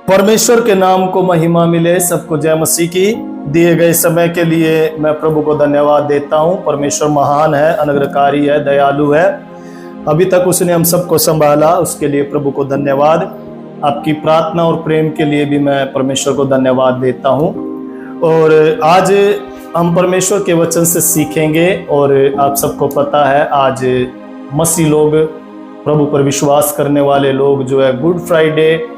परमेश्वर के नाम को महिमा मिले। सबको जय मसीह की। दिए गए समय के लिए मैं प्रभु को धन्यवाद देता हूं। परमेश्वर महान है, अनुग्रहकारी है, दयालु है। अभी तक उसने हम सबको संभाला, उसके लिए प्रभु को धन्यवाद। आपकी प्रार्थना और प्रेम के लिए भी मैं परमेश्वर को धन्यवाद देता हूं। और आज हम परमेश्वर के वचन से सीखेंगे। और आप सबको पता है, आज मसीह लोग, प्रभु पर विश्वास करने वाले लोग जो है गुड फ्राइडे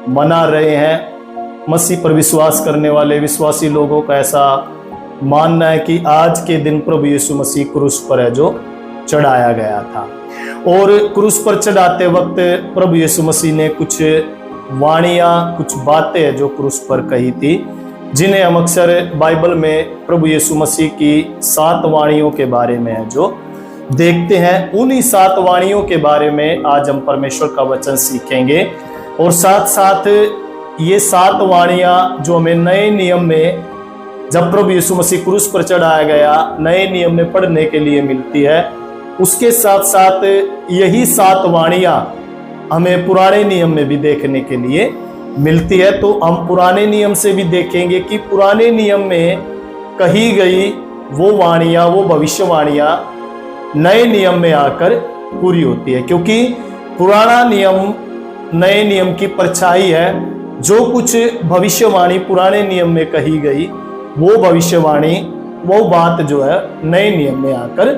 मना रहे हैं। मसीह पर विश्वास करने वाले विश्वासी लोगों का ऐसा मानना है कि आज के दिन प्रभु यीशु मसीह क्रूस पर है जो चढ़ाया गया था। और क्रूस पर चढ़ाते वक्त प्रभु यीशु मसीह ने कुछ वाणियां, कुछ बातें जो क्रूस पर कही थी, जिन्हें हम अक्सर बाइबल में प्रभु यीशु मसीह की 7 वाणियों के बारे में है जो देखते हैं। उन्हीं 7 वाणियों के बारे में आज हम परमेश्वर का वचन सीखेंगे। और साथ साथ ये 7 वाणियां जो हमें नए नियम में, जब प्रभु यीशु मसीह क्रूस पर चढ़ाया गया, नए नियम में पढ़ने के लिए मिलती है, उसके साथ साथ यही 7 वाणियां हमें पुराने नियम में भी देखने के लिए मिलती है। तो हम पुराने नियम से भी देखेंगे कि पुराने नियम में कही गई वो वाणियां, वो भविष्यवाणियां नए नियम में आकर पूरी होती है। क्योंकि पुराना नियम नए नियम की परछाई है। जो कुछ भविष्यवाणी पुराने नियम में कही गई, वो भविष्यवाणी, वो बात जो है नए नियम में आकर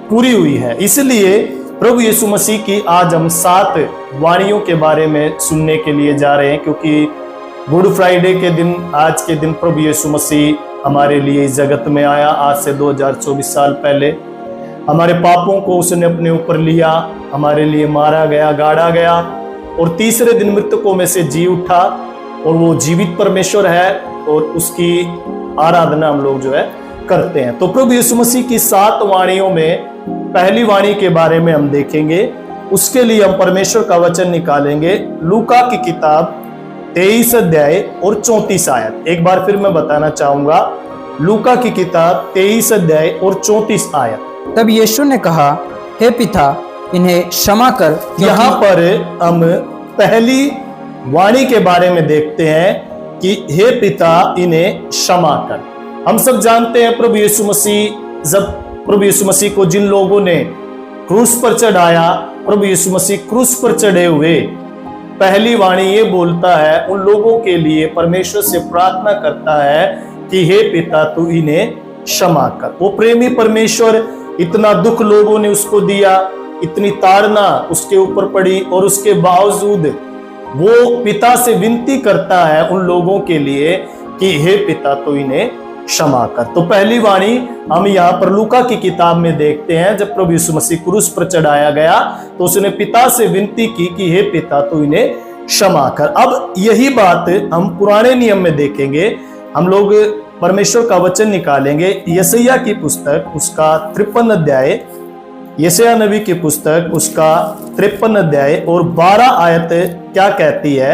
पूरी हुई है। इसलिए प्रभु यीशु मसीह की आज हम 7 वाणियों के बारे में सुनने के लिए जा रहे हैं। क्योंकि गुड फ्राइडे के दिन, आज के दिन प्रभु यीशु मसीह हमारे लिए इस जगत में आया। आज से 2024 साल पहले हमारे पापों को उसने अपने ऊपर लिया, हमारे लिए मारा गया, गाड़ा गया, और तीसरे दिन मृतकों में से जी उठा। और वो जीवित परमेश्वर है और उसकी आराधना हम लोग जो है करते हैं। तो प्रभु यीशु मसीह की 7 वाणियों में पहली वाणी के बारे में हम देखेंगे। उसके लिए हम परमेश्वर का वचन निकालेंगे, लूका की किताब 23 अध्याय और 34 आयत। एक बार फिर मैं बताना चाहूंगा, लूका की किताब 23 अध्याय और 34 आयत। तब यीशु ने कहा, हे पिता, इन्हें क्षमा कर। यहाँ पर हम पहली वाणी के बारे में देखते हैं कि हे पिता, इन्हें क्षमा कर। हम सब जानते हैं प्रभु यीशु मसीह, जब प्रभु यीशु मसीह को जिन लोगों ने क्रूस पर चढ़ाया, प्रभु यीशु मसीह क्रूस पर चढ़े हुए पहली वाणी ये बोलता है, उन लोगों के लिए परमेश्वर से प्रार्थना करता है कि हे पिता, तू इन्हें क्षमा कर। वो प्रेमी परमेश्वर, इतना दुख लोगों ने उसको दिया, इतनी ताड़ना उसके ऊपर पड़ी, और उसके बावजूद वो पिता से विनती करता है उन लोगों के लिए कि हे पिता, तो इन्हें क्षमा कर। तो पहली वाणी हम यहाँ पर लूका की किताब में देखते हैं। जब प्रभु यीशु मसीह क्रूस पर चढ़ाया गया तो उसने पिता से विनती की कि हे पिता, तो इन्हें क्षमा कर। अब यही बात हम पुराने नियम में देखेंगे। हम लोग परमेश्वर का वचन निकालेंगे, यशायाह की पुस्तक उसका 53 अध्याय, यशायाह नबी की पुस्तक उसका 53 अध्याय और 12 आयत क्या कहती है।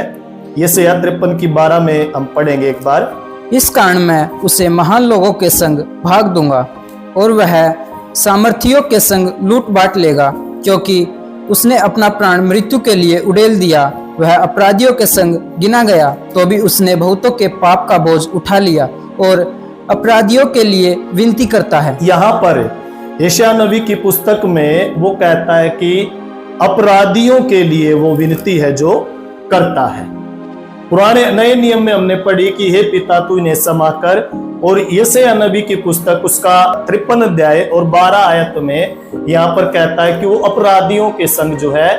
यशायाह 53 की 12 में हम पढ़ेंगे एक बार। इस कारण मैं उसे महान लोगों के संग भाग दूंगा और वह सामर्थियों के संग लूट बांट लेगा, क्योंकि उसने अपना प्राण मृत्यु के लिए उड़ेल दिया। वह अपराधियों के संग गिना गया, तो भी उसने बहुतों के पाप का बोझ उठा लिया और अपराधियों के लिए विनती करता है। यहाँ पर यशायाह नबी की पुस्तक में वो कहता है कि अपराधियों के लिए वो विनती है जो करता है। पुराने नए नियम में हमने पढ़ी कि हे पिता, तू इन्हें क्षमा कर। और यशायाह नबी की पुस्तक उसका 53 अध्याय और 12 आयत में यहाँ पर कहता है कि वो अपराधियों के संग जो है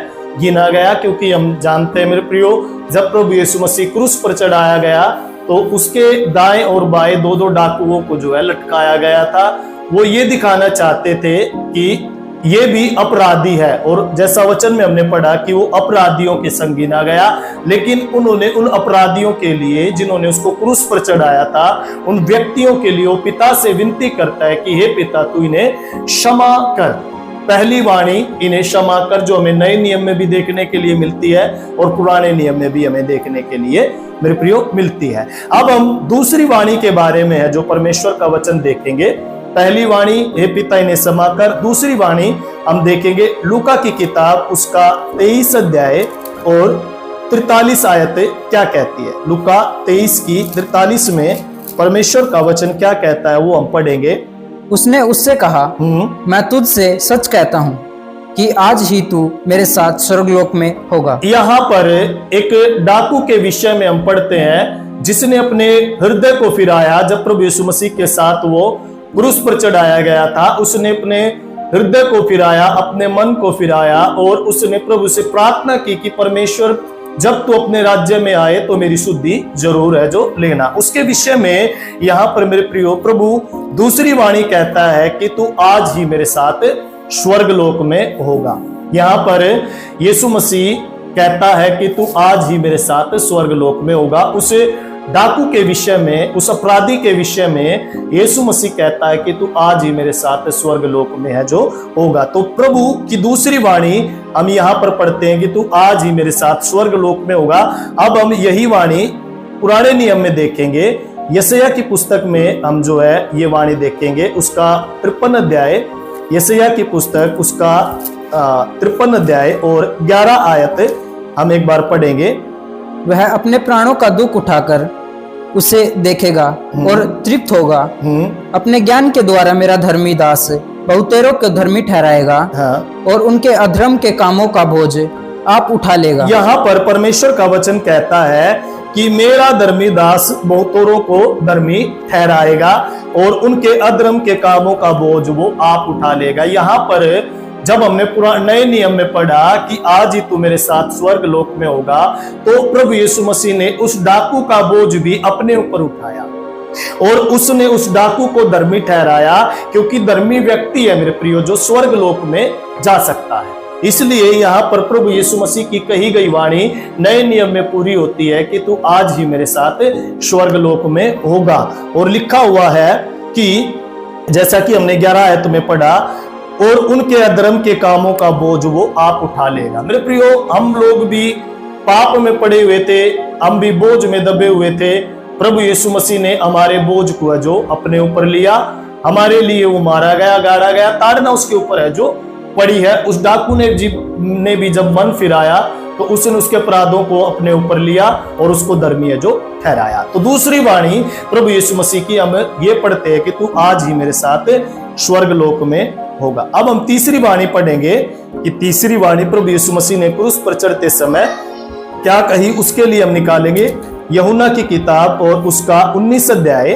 गिना गया। क्योंकि हम जानते हैं मेरे प्रियो, जब प्रभु यीशु मसीह क्रूस पर चढ़ाया गया तो उसके दाएं और बाएं 2-2 डाकुओं को जो है लटकाया गया था। वो ये दिखाना चाहते थे कि ये भी अपराधी है, और जैसा वचन में हमने पढ़ा कि वो अपराधियों के संग गिना गया। लेकिन उन्होंने उन अपराधियों के लिए जिन्होंने उसको क्रूस पर चढ़ाया था, उन व्यक्तियों के लिए वो पिता से विनती करता है कि हे पिता, तू इन्हें क्षमा कर। पहली वाणी इन्हें क्षमा कर, जो हमें नए नियम में भी देखने के लिए मिलती है और पुराने नियम में भी हमें देखने के लिए मेरे प्रियो मिलती है। अब हम दूसरी वाणी के बारे में है जो परमेश्वर का वचन देखेंगे। पहली वाणी हे पिता, इन्हें क्षमा कर। दूसरी वाणी हम देखेंगे लूका की किताब उसका 23 अध्याय और 43 आयत क्या कहती है। लुका 23 की 43 में परमेश्वर का वचन क्या कहता है वो हम पढ़ेंगे। उसने उससे कहा, मैं तुझसे सच कहता हूँ कि आज ही तू मेरे साथ स्वर्गलोक में होगा। यहाँ पर एक डाकू के विषय में हम पढ़ते हैं जिसने अपने हृदय को फिराया। जब प्रभु यीशु मसीह के साथ वो क्रूस पर चढ़ाया गया था, उसने अपने हृदय को फिराया, अपने मन को फिराया और उसने प्रभु से प्रार्थना की कि परमेश्वर जब तू अपने राज्य में आए तो मेरी शुद्धि जरूर है जो लेना। उसके विषय में यहाँ पर मेरे प्रियो प्रभु दूसरी वाणी कहता है कि तू आज ही मेरे साथ स्वर्गलोक में होगा। यहाँ पर यीशु मसीह कहता है कि तू आज ही मेरे साथ स्वर्गलोक में होगा। उस डाकू के विषय में, उस अपराधी के विषय में यीशु मसीह कहता है कि तू आज ही मेरे साथ स्वर्गलोक में है जो होगा। तो प्रभु की दूसरी वाणी हम यहाँ पर पढ़ते हैं कि तू आज ही मेरे साथ स्वर्गलोक में होगा। अब हम यही वाणी पुराने नियम में देखेंगे। यशायाह की पुस्तक में हम जो है ये वाणी देखेंगे, उसका 53 अध्याय, यशायाह की पुस्तक उसका 53 अध्याय और 11 आयत हम एक बार पढ़ेंगे। वह अपने प्राणों का दुख उठाकर उसे देखेगा और तृप्त होगा। अपने ज्ञान के द्वारा मेरा धर्मी दास बहुतेरों को धर्मी ठहराएगा। हाँ। और उनके अधर्म के कामों का बोझ आप उठा लेगा। यहाँ पर परमेश्वर का वचन कहता है कि मेरा धर्मी दास बहुतोरों को धर्मी ठहराएगा और उनके अधर्म के कामों का बोझ वो आप उठा लेगा। यहाँ पर जब हमने नए नियम में पढ़ा कि आज ही तू मेरे साथ स्वर्ग लोक में होगा, तो प्रभु यीशु मसीह ने उस डाकू का बोझ भी अपने ऊपर उठाया और उसने उस डाकू को धर्मी ठहराया, क्योंकि धर्मी व्यक्ति है मेरे प्रियो जो स्वर्ग लोक में जा सकता है। इसलिए यहाँ पर प्रभु यीशु मसीह की कही गई वाणी नए नियम में पूरी होती है कि तू आज ही मेरे साथ स्वर्ग लोक में होगा। और लिखा हुआ है कि जैसा कि हमने 11 आयत में पढ़ा, और उनके अधर्म के कामों का बोझ वो आप उठा लेगा। मेरे प्रियो, हम लोग भी पाप में पड़े हुए थे, हम भी बोझ में दबे हुए थे। प्रभु यीशु मसीह ने हमारे बोझ को जो अपने ऊपर लिया, हमारे लिए वो मारा गया, गाड़ा गया, ताड़ना उसके ऊपर है जो पड़ी है। उस डाकू ने भी जब मन फिराया तो उसने उसके अपराधों को अपने ऊपर लिया और उसको धर्मी है जो ठहराया। तो दूसरी वाणी प्रभु यीशु मसीह की हम ये पढ़ते हैं कि तू आज ही मेरे साथ स्वर्ग लोक में होगा। अब हम तीसरी वाणी पढ़ेंगे कि तीसरी वाणी प्रभु यीशु मसीह ने क्रूस पर चढ़ते समय क्या कही, उसके लिए हम निकालेंगे यूहन्ना की किताब और उसका 19 अध्याय,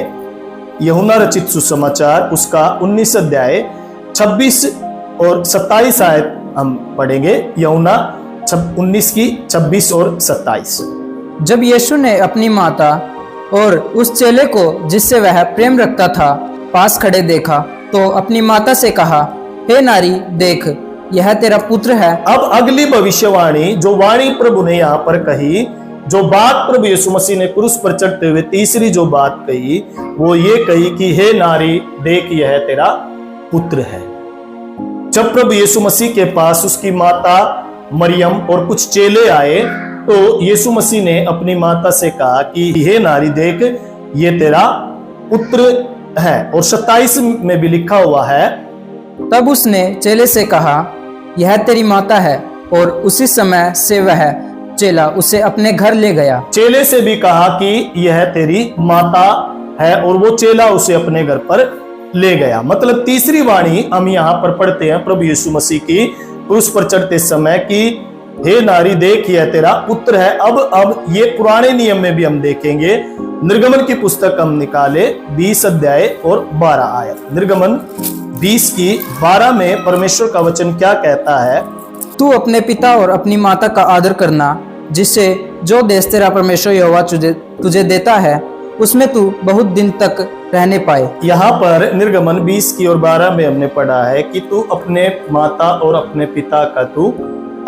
यूहन्ना रचित सुसमाचार उसका 19 अध्याय 26 और 27 आयत हम पढ़ेंगे। यूहन्ना 19 की 26 और 27। जब यीशु ने अपनी माता और उस चेले को जिससे वह प्रेम रखता था पास खड़े देखा तो अपनी माता से कहा, हे नारी देख, यह तेरा पुत्र है। अब अगली भविष्यवाणी जो वाणी प्रभु ने यहाँ पर कही, जो बात प्रभु यीशु मसीह ने क्रूस पर चढ़ते हुए तीसरी जो बात कही वो ये कही कि हे नारी देख, यह तेरा पुत्र है। जब प्रभु यीशु मसीह के पास उसकी माता मरियम और कुछ चेले आए तो यीशु मसीह ने अपनी माता से कहा कि हे नारी देख, ये तेरा पुत्र है। और 27 में भी लिखा हुआ है, तब उसने चेले से कहा, यह तेरी माता है। और उसी समय से वह चेला उसे अपने घर ले गया। चेले से भी कहा कि यह तेरी माता है और वो चेला उसे अपने घर पर ले गया। मतलब तीसरी वाणी हम यहाँ पर पढ़ते हैं प्रभु यीशु मसीह की क्रूस पर चढ़ते समय कि हे नारी देख, यह तेरा पुत्र है। अब ये पुराने नियम में भी हम देखेंगे। निर्गमन की पुस्तक हम निकाले 20 अध्याय और 12 आयत। निर्गमन 20 की 12 में परमेश्वर का वचन क्या कहता है, तू अपने पिता और अपनी माता का आदर करना, जिससे जो देश तेरा परमेश्वर यहोवा तुझे देता है उसमें तू बहुत दिन तक रहने पाए। यहाँ पर निर्गमन 20 की और 12 में हमने पढ़ा है कि तू अपने माता और अपने पिता का तू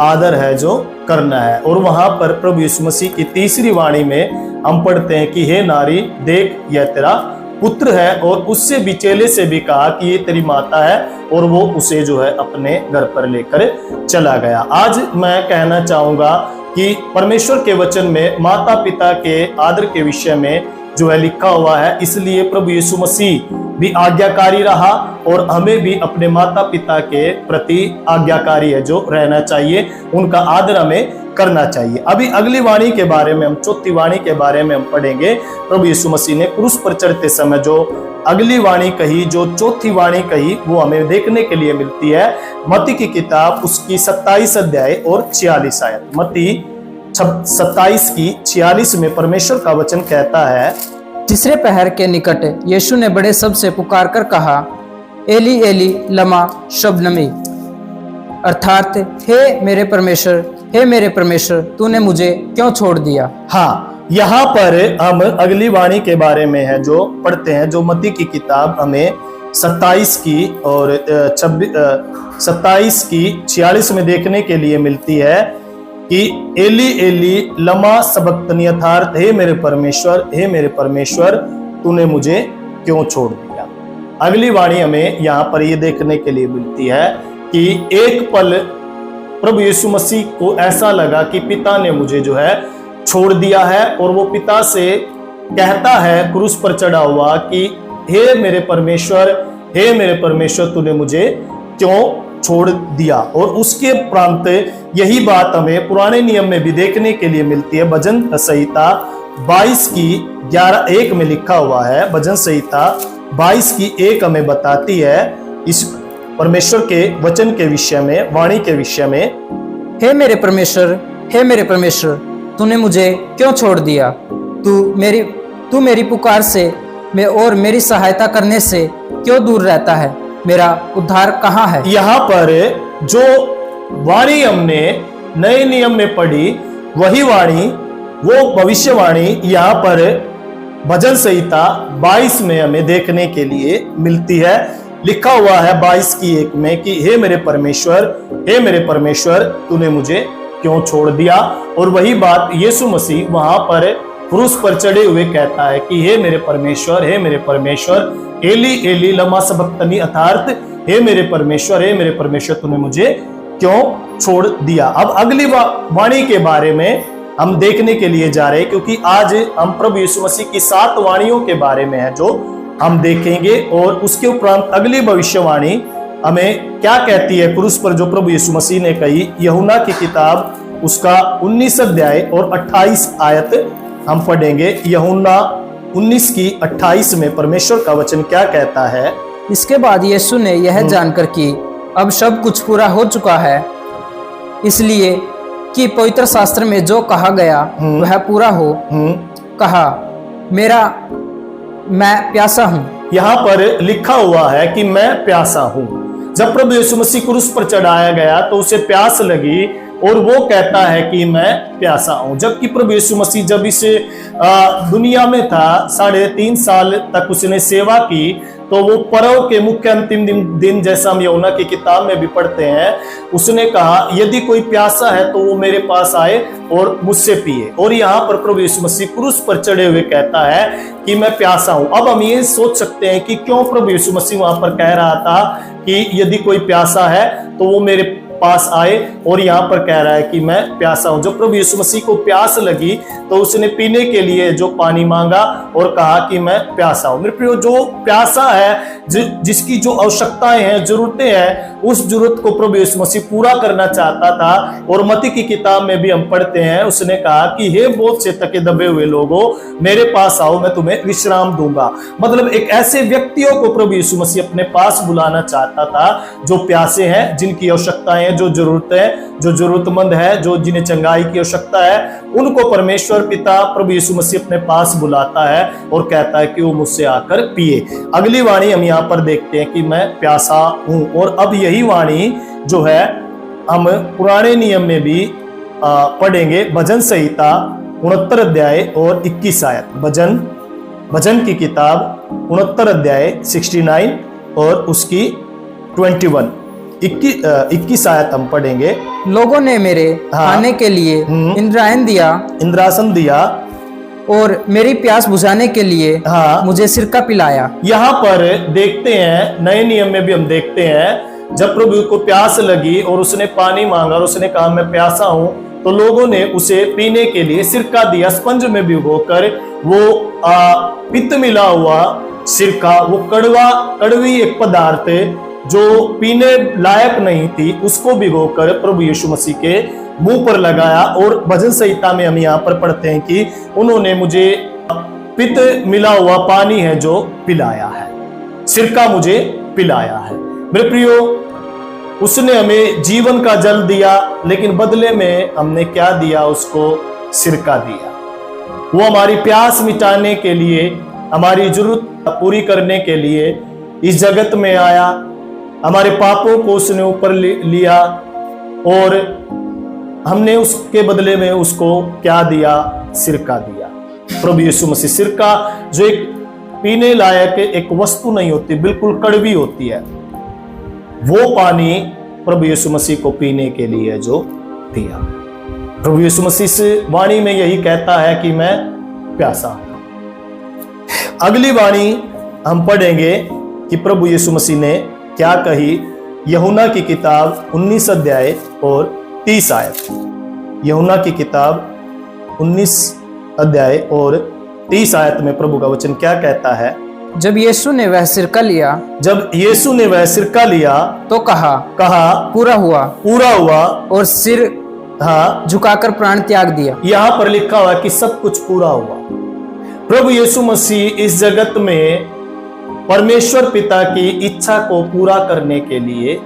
आदर है जो करना है। और वहां पर प्रभु यीशु मसीह की तीसरी वाणी में हम पढ़ते हैं कि हे नारी देख, यह तेरा पुत्र है। और उससे भी चेले से भी कहा कि ये तेरी माता है, और वो उसे जो है अपने घर पर लेकर चला गया। आज मैं कहना चाहूंगा कि परमेश्वर के वचन में माता पिता के आदर के विषय में जो है लिखा हुआ है, इसलिए प्रभु यीशु मसीह भी आज्ञाकारी रहा और हमें भी अपने माता पिता के प्रति आज्ञाकारी है जो रहना चाहिए, उनका आदर हमें करना चाहिए। अभी अगली वाणी के बारे में हम, चौथी वाणी के बारे में हम पढ़ेंगे। प्रभु यीशु मसीह ने क्रूस पर चढ़ते समय जो अगली वाणी कही, जो चौथी वाणी कही, वो हमें देखने के लिए मिलती है मत्ती की किताब उसकी 27 अध्याय और 46 आयत। मत्ती 27 की 46 में परमेश्वर का वचन कहता है, तीसरे पहर के निकट यीशु ने बड़े शब्द से पुकार कर कहा, एली एली लमा शबनमी, अर्थात हे मेरे परमेश्वर तूने मुझे क्यों छोड़ दिया। हाँ, यहाँ पर हम अगली वाणी के बारे में है जो पढ़ते हैं, जो मत्ती की किताब हमें 27 की और 27 की 46 में देखने के लिए मिलती है कि एली एली लमा सबक्तनी, अर्थात हे मेरे परमेश्वर तूने मुझे क्यों छोड़ दिया। अगली वाणी हमें यहाँ पर ये देखने के लिए मिलती है कि एक पल प्रभु यीशु मसीह को ऐसा लगा कि पिता ने मुझे जो है छोड़ दिया है, और वो पिता से कहता है क्रूस पर चढ़ा हुआ कि हे मेरे परमेश्वर तूने मुझे क्यों छोड़ दिया। और उसके प्रांत यही बात हमें पुराने नियम में भी देखने के लिए मिलती है। भजन संहिता 22 की 11:1 में लिखा हुआ है। भजन संहिता 22 की 1 हमें बताती है इस परमेश्वर के वचन के विषय में, वाणी के विषय में, हे मेरे परमेश्वर तूने मुझे क्यों छोड़ दिया। तू मेरी पुकार से और मेरी सहायता करने से क्यों दूर रहता है। मेरा उद्धार कहाँ है। यहाँ पर जो वाणी हमने नए नियम में पढ़ी, वही वाणी, वो भविष्यवाणी यहाँ पर भजन संहिता 22 में हमें देखने के लिए मिलती है। लिखा हुआ है 22 की 1 में कि हे मेरे परमेश्वर तूने मुझे क्यों छोड़ दिया। और वही बात यीशु मसीह वहां पर क्रूस पर चढ़े हुए कहता है कि हे मेरे परमेश्वर एली एली लमा सबक्तनी, अर्थात हे मेरे परमेश्वर तूने मुझे क्यों छोड़ दिया। अब अगली वाणी के बारे में हम देखने के लिए जा रहे हैं, क्योंकि आज हम प्रभु यीशु मसीह की 7 वाणियों के बारे में है जो हम देखेंगे। और उसके उपरांत अगली भविष्यवाणी हमें क्या कहती है क्रूस पर जो प्रभु यीशु मसीह ने कही। यूहन्ना की किताब उसका 19 अध्याय और 28 आयत हम पढ़ेंगे। यूहन्ना 19 की 28 में परमेश्वर का वचन क्या कहता है। इसके बाद यीशु ने यह जानकर कि अब सब कुछ पूरा हो चुका है, इसलिए कि पवित्र शास्त्र में जो कहा गया वह पूरा हो, कहा मैं प्यासा हूं। यहाँ पर लिखा हुआ है कि मैं प्यासा हूं। जब प्रभु यीशु मसीह क्रूस पर चढ़ाया गया तो उसे प्यास लगी और वो कहता है कि मैं प्यासा हूं। जबकि प्रभु यीशु मसीह जब इस दुनिया में था, 3.5 साल तक उसने सेवा की, तो वो परव के मुख्य अंतिम दिन जैसा हम यूहन्ना की किताब में भी पढ़ते हैं, उसने कहा यदि कोई प्यासा है तो वो मेरे पास आए और मुझसे पिए। और यहाँ पर प्रभु यीशु मसीह क्रूस पर चढ़े हुए कहता है कि मैं प्यासा हूं। अब हम ये सोच सकते हैं कि क्यों प्रभु यीशु मसीह वहां पर कह रहा था कि यदि कोई प्यासा है तो वो मेरे पास आए, और यहाँ पर कह रहा है कि मैं प्यासा हूं। जब प्रभु यीशु मसीह को प्यास लगी तो उसने पीने के लिए जो पानी मांगा और कहा कि मैं प्यासा हूं। मेरे प्रियो, जो प्यासा है, जिसकी जो आवश्यकताएं हैं, जरूरतें हैं, उस जरूरत को प्रभु यीशु मसीह पूरा करना चाहता था। और मत्ती की किताब में भी हम पढ़ते हैं, उसने कहा कि हे बोझ से थके दबे हुए लोगों, मेरे पास आओ, मैं तुम्हें विश्राम दूंगा। मतलब एक ऐसे व्यक्तियों को प्रभु यीशु मसीह अपने पास बुलाना चाहता था जो प्यासे हैं, जिनकी आवश्यकताएं, जो जरूरत है, जो जरूरतमंद है, जो जिन्हें चंगाई की आवश्यकता है, उनको परमेश्वर पिता प्रभु यीशु मसीह अपने पास बुलाता है और कहता है कि वो मुझसे आकर पिए। अगली वाणी हम यहाँ पर देखते हैं कि मैं प्यासा हूं। और अब यही वाणी जो है हम पुराने नियम में भी पढ़ेंगे। भजन संहिता 69 अध्याय और 21 आयत। भजन की किताब 69 अध्याय 69 और उसकी 21 आयत हम पढ़ेंगे। लोगों ने मेरे खाने के लिए इंद्रासन दिया और मेरी प्यास बुझाने के लिए मुझे सिरका पिलाया। यहाँ पर देखते हैं, नए नियम में भी हम देखते हैं, जब प्रभु को प्यास लगी और उसने पानी मांगा और उसने कहा मैं प्यासा हूं, तो लोगों ने उसे पीने के लिए सिरका दिया। स्पंज में भिगोकर वो पित्त मिला हुआ सिरका, वो कड़वी एक पदार्थ जो पीने लायक नहीं थी, उसको भिगोकर प्रभु यीशु मसीह के मुंह पर लगाया। और भजन संहिता में हम यहाँ पर पढ़ते हैं कि उन्होंने मुझे पित्त मिला हुआ पानी है जो पिलाया है, सिरका मुझे पिलाया है। मेरे प्रियो, उसने हमें जीवन का जल दिया, लेकिन बदले में हमने क्या दिया? उसको सिरका दिया। वो हमारी प्यास मिटाने के लिए, हमारी जरूरत पूरी करने के लिए इस जगत में आया। हमारे पापों को उसने ऊपर लिया और हमने उसके बदले में उसको क्या दिया? सिरका दिया। प्रभु यीशु मसीह, सिरका जो एक पीने लायक एक वस्तु नहीं होती, बिल्कुल कड़वी होती है, वो पानी प्रभु यीशु मसीह को पीने के लिए जो दिया। प्रभु यीशु मसीह से वाणी में यही कहता है कि मैं प्यासा हूं। अगली वाणी हम पढ़ेंगे कि प्रभु यीशु मसीह ने क्या कही। यूहन्ना की किताब 19 अध्याय और 30 आयत। यूहन्ना की किताब 19 अध्याय और 30 आयत में प्रभु का वचन क्या कहता है? जब यीशु ने वह सिरका लिया, जब यीशु ने वह सिरका लिया तो कहा पूरा हुआ, पूरा हुआ, और सिर झुकाकर प्राण त्याग दिया। यहां पर लिखा हुआ कि सब कुछ पूरा हुआ। प्रभु यीशु मसीह इस जगत में परमेश्वर पिता की इच्छा को पूरा करने के लिए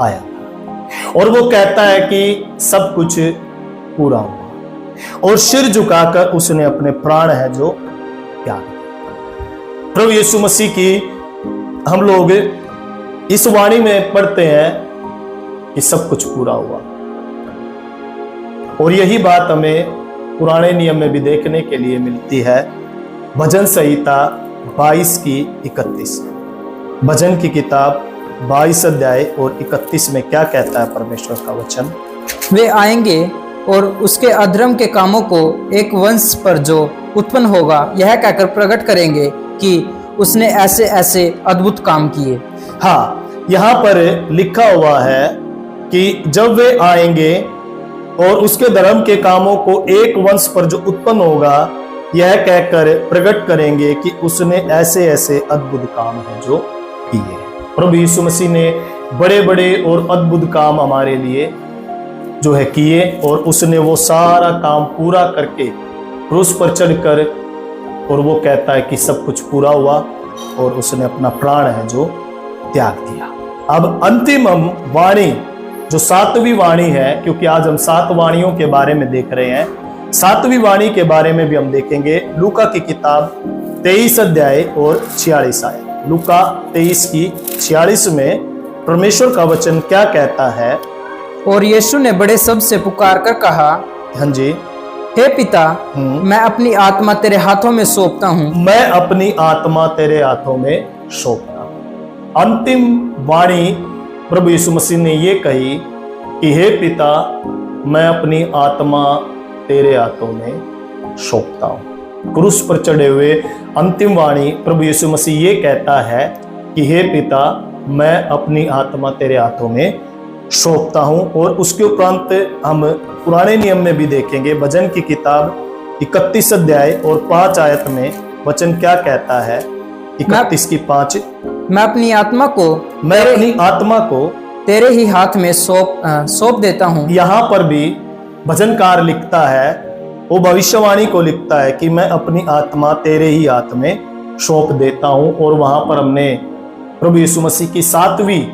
आया और वो कहता है कि सब कुछ पूरा हुआ, और सिर झुकाकर उसने अपने प्राण है जो त्याग दिया। प्रभु यीशु मसीह की हम लोग इस वाणी में पढ़ते हैं कि सब कुछ पूरा हुआ, और यही बात हमें पुराने नियम में भी देखने के लिए मिलती है। भजन संहिता 22 की 31। भजन की किताब 22 अध्याय और 31 में क्या कहता है परमेश्वर का वचन? वे आएंगे और उसके अधर्म के कामों को एक वंश पर जो उत्पन्न होगा यह कहकर प्रकट करेंगे कि उसने ऐसे ऐसे अद्भुत काम किए। हाँ, यहाँ पर लिखा हुआ है कि जब वे आएंगे और उसके धर्म के कामों को एक वंश पर जो उत्पन्न होगा यह कहकर प्रकट करेंगे कि उसने ऐसे ऐसे अद्भुत काम हैं जो किए। प्रभु यीशु मसीह ने बड़े बड़े और अद्भुत काम हमारे लिए जो है किए, और उसने वो सारा काम पूरा करके क्रूस पर चढ़कर, और वो कहता है कि सब कुछ पूरा हुआ, और उसने अपना प्राण है जो त्याग दिया। अब अंतिम हम वाणी जो 7वीं वाणी है, क्योंकि आज हम 7 वाणियों के बारे में देख रहे हैं, 7वीं वाणी के बारे में भी हम देखेंगे। लूका की किताब 23 अध्याय और 46 आयत। लूका 23 की 46 में परमेश्वर का वचन क्या कहता है? और यीशु ने बड़े शब्द से पुकार कर कहा, हाँ जी, हे पिता, मैं अपनी आत्मा तेरे हाथों में सौंपता हूँ। मैं अपनी आत्मा तेरे हाथों में सौंपता हूँ। अंतिम वाणी प्रभु यीशु मसीह ने ये कही कि हे पिता, मैं अपनी आत्मा तेरे हाथों में सौंपता हूँ। क्रूस पर चढ़े हुए अंतिम वाणी प्रभु यीशु मसीह ये कहता है कि हे पिता, मैं अपनी आत्मा तेरे हाथों में सौंपता हूँ। और उसके उपरांत हम पुराने नियम में भी देखेंगे। भजन की किताब 31 अध्याय और 5 आयत में वचन क्या कहता है? 31 की 5, मैं अपनी आत्मा को तेरे ही हाथ में सौंप देता हूँ। यहाँ पर भी भजनकार लिखता है, वो भविष्यवाणी को लिखता है कि मैं अपनी आत्मा तेरे ही हाथ में सौंप देता हूँ। और वहां पर हमने प्रभु यीशु मसीह की 7वीं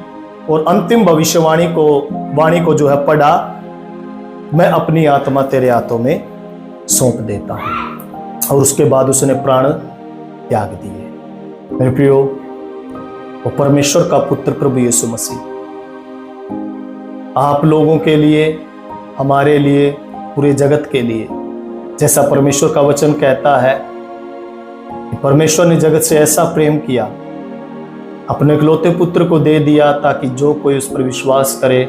और अंतिम भविष्यवाणी को जो है पढ़ा, मैं अपनी आत्मा तेरे हाथों में सौंप देता हूँ। और उसके बाद उसने प्राण त्याग दिए। मेरे प्रियो, वो परमेश्वर का पुत्र प्रभु यीशु मसीह आप लोगों के लिए, हमारे लिए, पूरे जगत के लिए, जैसा परमेश्वर का वचन कहता है कि परमेश्वर ने जगत से ऐसा प्रेम किया, अपने इकलौते पुत्र को दे दिया, ताकि जो कोई उस पर विश्वास करे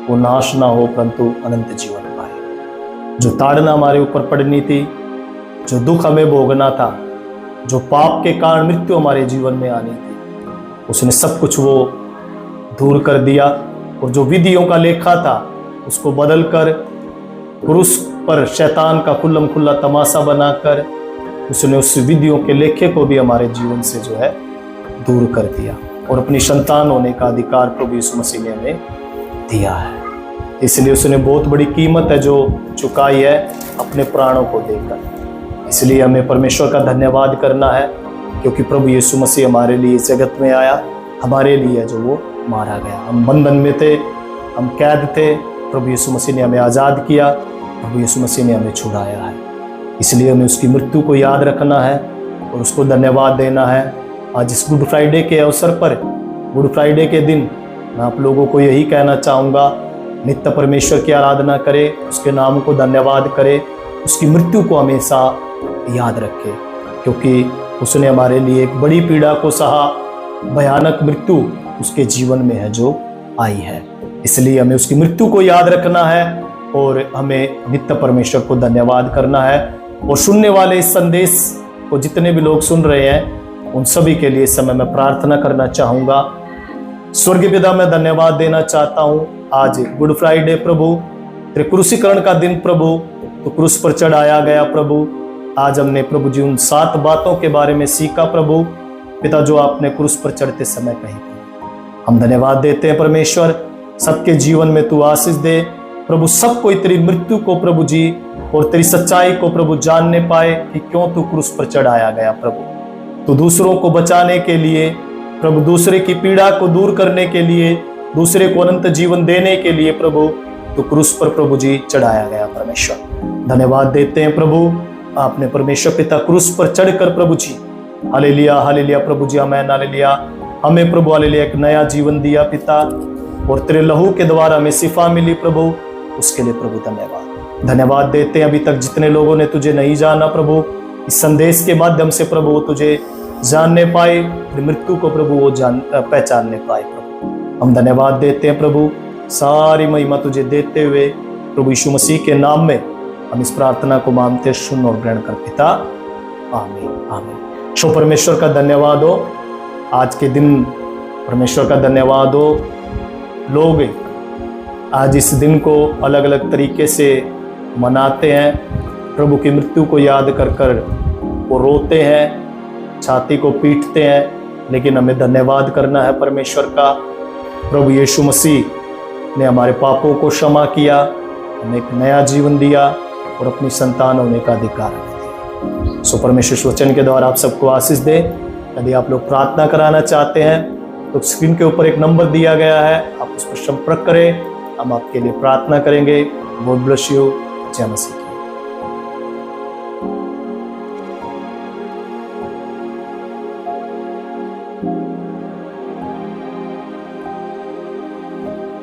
वो नाश ना हो परंतु अनंत जीवन पाए। जो ताड़ना हमारे ऊपर पड़नी थी, जो दुख हमें भोगना था, जो पाप के कारण मृत्यु हमारे जीवन में आनी थी, उसने सब कुछ वो दूर कर दिया। और जो विधियों का लेखा था उसको बदलकर क्रूस पर शैतान का खुल्लम खुल्ला तमाशा बनाकर उसने उस विधियों के लेखे को भी हमारे जीवन से जो है दूर कर दिया, और अपनी संतान होने का अधिकार प्रभु यीशु मसीह ने हमें दिया है। इसलिए उसने बहुत बड़ी कीमत है जो चुकाई है अपने प्राणों को देकर। इसलिए हमें परमेश्वर का धन्यवाद करना है, क्योंकि प्रभु यीशु मसीह हमारे लिए इस जगत में आया, हमारे लिए जो वो मारा गया। हम बंधन में थे, हम कैद थे, प्रभु यीशु मसीह ने हमें आज़ाद किया, प्रभु यीशु मसीह ने हमें छुड़ाया है। इसलिए हमें उसकी मृत्यु को याद रखना है और उसको धन्यवाद देना है। आज इस गुड फ्राइडे के अवसर पर, गुड फ्राइडे के दिन मैं आप लोगों को यही कहना चाहूँगा, नित्य परमेश्वर की आराधना करें, उसके नाम को धन्यवाद करें, उसकी मृत्यु को हमेशा याद रखें, क्योंकि उसने हमारे लिए एक बड़ी पीड़ा को सहा, भयानक मृत्यु उसके जीवन में है जो आई है। इसलिए हमें उसकी मृत्यु को याद रखना है और हमें नित्य परमेश्वर को धन्यवाद करना है। और सुनने वाले इस संदेश को जितने भी लोग सुन रहे हैं, उन सभी के लिए इस समय मैं प्रार्थना करना चाहूँगा। स्वर्गीय पिता, मैं धन्यवाद देना चाहता हूँ। आज गुड फ्राइडे प्रभु, तेरे क्रूसीकरण का दिन प्रभु, तो क्रूस पर चढ़ाया गया प्रभु। आज हमने प्रभु जी उन 7 बातों के बारे में सीखा प्रभु पिता, जो आपने क्रूस पर चढ़ते समय कही। हम धन्यवाद देते हैं परमेश्वर, सबके जीवन में तू आशीष दे प्रभु। सबको तेरी मृत्यु को प्रभु जी और तेरी सच्चाई को प्रभु जानने पाए कि क्यों तू क्रूस पर चढ़ाया गया प्रभु। तो दूसरों को बचाने के लिए प्रभु, दूसरे की पीड़ा को दूर करने के लिए, दूसरे को अनंत जीवन देने के लिए प्रभु तो क्रूस पर प्रभु जी चढ़ाया गया परमेश्वर। धन्यवाद देते हैं प्रभु, आपने परमेश्वर पिता क्रूस पर चढ़कर प्रभु जी, हालेलुया हालेलुया प्रभु जी, आमेन हालेलुया, हमें प्रभु हालेलुया एक नया जीवन दिया पिता, और तेरे लहू के द्वारा हमें शिफा मिली प्रभु, उसके लिए प्रभु धन्यवाद। धन्यवाद देते हैं अभी तक जितने लोगों ने तुझे नहीं जाना प्रभु, इस संदेश के माध्यम से प्रभु वो तुझे जानने पाए, मृत्यु को प्रभु वो पहचानने पाए प्रभु। हम धन्यवाद देते हैं प्रभु, सारी महिमा तुझे देते हुए प्रभु यीशु मसीह के नाम में हम इस प्रार्थना को मानते, सुन और ग्रहण कर पिता, आमीन आमीन। सो परमेश्वर का धन्यवाद हो, आज के दिन परमेश्वर का धन्यवाद हो। लोग आज इस दिन को अलग अलग तरीके से मनाते हैं, प्रभु की मृत्यु को याद कर कर वो रोते हैं, छाती को पीटते हैं, लेकिन हमें धन्यवाद करना है परमेश्वर का। प्रभु यीशु मसीह ने हमारे पापों को क्षमा किया, हमें एक नया जीवन दिया और अपनी संतान होने का अधिकार हमें दिया। सो परमेश्वर वचन के द्वारा आप सबको आशीष दे। यदि आप लोग प्रार्थना कराना चाहते हैं तो स्क्रीन के ऊपर एक नंबर दिया गया है, आप उस पर संपर्क करें, हम आपके लिए प्रार्थना करेंगे। God bless you. जय मसीह।